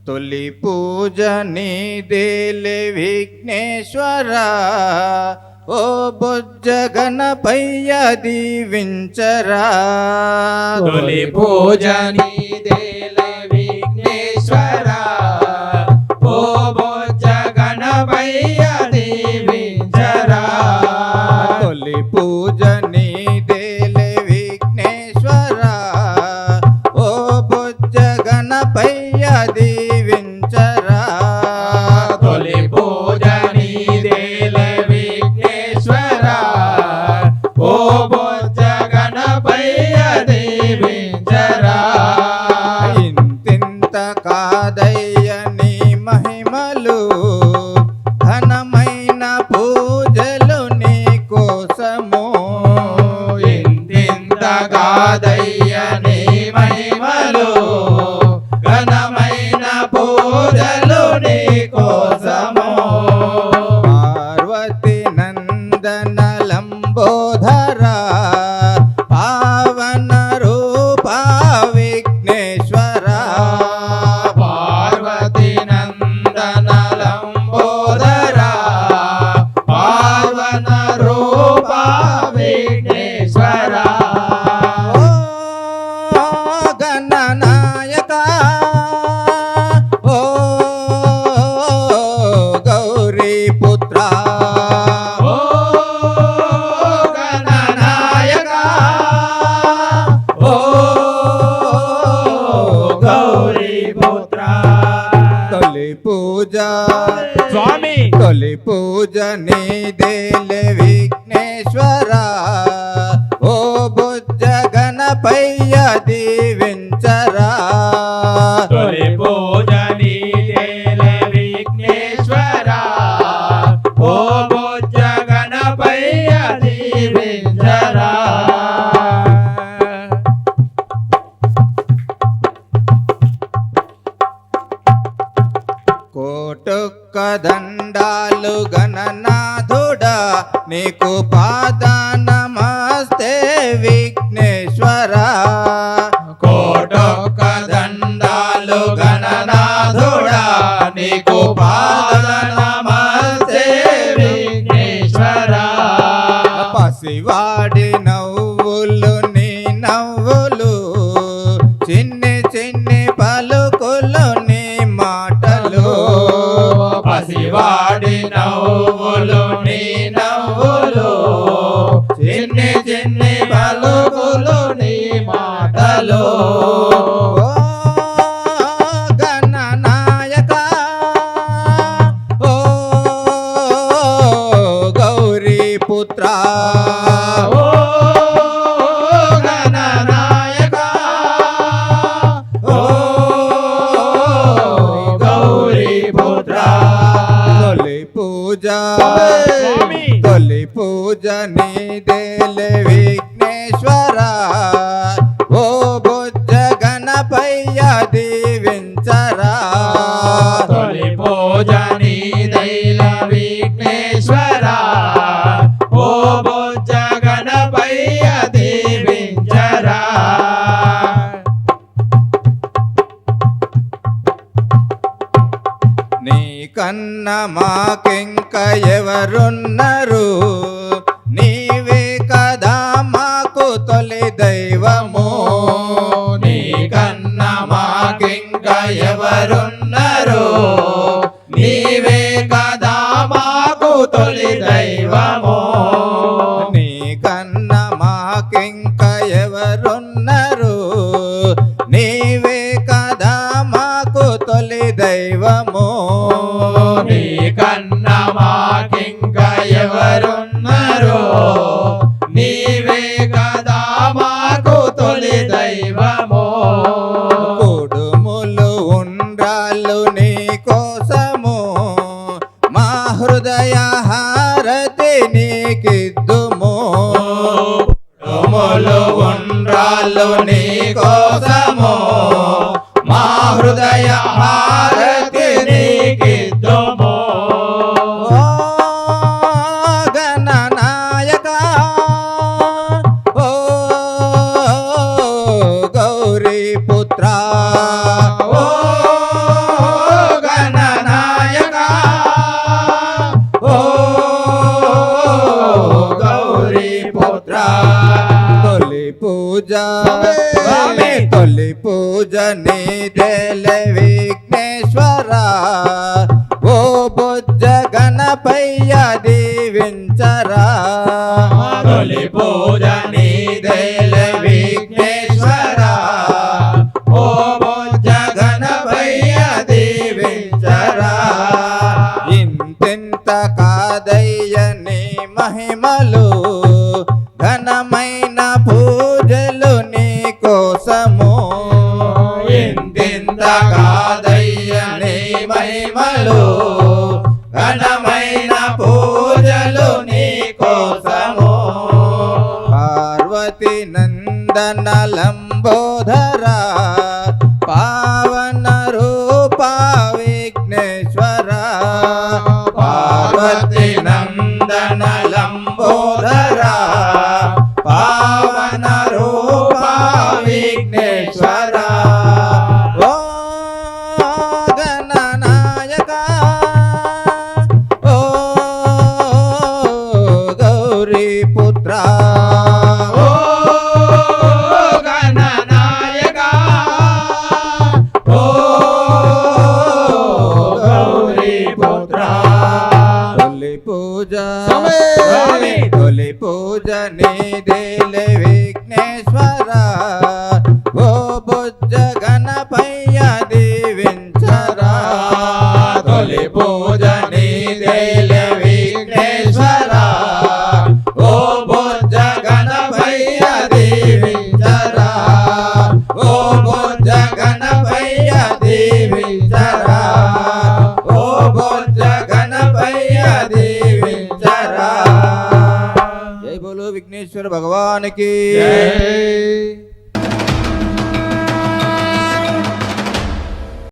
తొలి పూజ నీదేలే విఘ్నేశ్వర ఓ బొజ్జ గణపయ్య దీవించరా. తొలి పూజ నీదేలే విఘ్నేశ్వర ఓ బొజ్జ గణపయ్య దీవించరా. తొలి పూజ నీదేలే విఘ్నేశ్వర ఓ బొజ్జ గణపయ్య దీవించరా. తొలి పూజ నీదేలే విఘ్నేశ్వర ఓ బొజ్జ గణపయ్య దీవించరా. ఇంతింత కాదయ్య నీ మహిమలు ఘనమైన పూజలు నీ కోసము. ఇంతింత కాదయ్య నీ మహిమలు ఘనమైన పూజలు నీ కోసము. పార్వతి నందన లంబోధర పావన రూపా విఘ్నేశ్వర. పార్వతి నందన లంబోదర పావన రూప విఘ్నేశ్వర. ఓ గణనాయక ఓ గౌరీ పుత్ర. ఓ గణనాయక ఓ గౌరీ పుత్ర. తొలి పూజ స్వామి తొలి పూజ నీదేలే విఘ్నేశ్వర ఓ బొజ్జ గణపయ్య దీవించరా. తొలి పూజ నీదేలే విఘ్నేశ్వర ఓ బొజ్జ గణపయ్య దీవించరా. కోటొక్క దండాలు గణనాథుడా నీకు పాద నమస్తే విఘ్నేశ్వర. కోటొక్క దండాలు గణనాథుడా నీకు పాద నమస్తే విఘ్నేశ్వర. పసివాడి నవ్వులు నీ నవ్వులు చిన్ని చిన్ని పలుకులు నీ మాటలు. పసివాడి నవ్వులు నీ నవ్వులు చిన్ని చిన్ని పలుకులు నీ మాటలు. ఓ గణనాయక ఓ గౌరీ పుత్ర. ఓ గణనాయక ఓ గౌరీ పుత్ర. తొలి పూజ స్వామి తొలి పూజ నీదేలే విఘ్నేశ్వర ఓ బొజ్జ గణపయ్య దీవించరా. తొలి పూజ నీదైల విఘ్నేశ్వర ఓ బొజ్జ గణపయ్య దీవించరా. నీ కన్న మాకింక ఎవరున్నారు నీవే కదా మాకు తొలి దైవము. నీ కన్న మాకింక ఎవరున్నారు నీవే కదా మాకు తొలి దైవము. నీ కన్న మాకింక ఎవరున్నారు నీవే కదా మాకు తొలి దైవము. నీ కన్న మాకింక ఎవరున్నారు నీవే కదా మాకు తొలి దైవము. కుడుములు ఉండ్రాళ్ళు నీ కోసము మా హృదయ హారతి నీకిద్దుము. కుడుములు ఉండ్రాళ్ళు నీ కోసము మా హృదయ హారతి నీకిద్దుము. ఓ గణనాయక ఓ గౌరీ పుత్ర. ఓ పూజ స్వామి. తొలి పూజ నీదేలే విఘ్నేశ్వర ఓ బొజ్జ గణపయ్య దీవించరా తొలి పూజ నీదేలే విఘ్నేశ్వర ఓ బొజ్జ గణపయ్య దీవించరా ఇంతింత కాదయ్య నీ మహిమలు ఘనమైన పూజలు నీ కోసము ఇంతింత కాదయ్య నీ మహిమలు ఘనమైన పూజలు నీ కోసము పార్వతి నందన లంబోధర పావన రూప విఘ్నేశ్వర పార్వతి నందన లంబోదర పావన రూప విఘ్నేశ్వర ఓ గణనాయక ఓ గౌరీ పుత్ర ఓ గణనాయక ఓ గౌరీ పుత్ర తొలి పూజ స్వామి. తొలి పూజ నీదేలే విఘ్నేశ్వర ఓ బొజ్జ గణపయ్య దీవించరా తొలి పూజ నీదేలే విఘ్నేశ్వర ఓ బొజ్జ గణపయ్య దీవించరా ఓ బొజ్జ గణపయ్య దీవించరా ఓ బొజ్జ గణపయ్య దీవించరా జై బోలో విఘ్నేశ్వర భగవానికి జై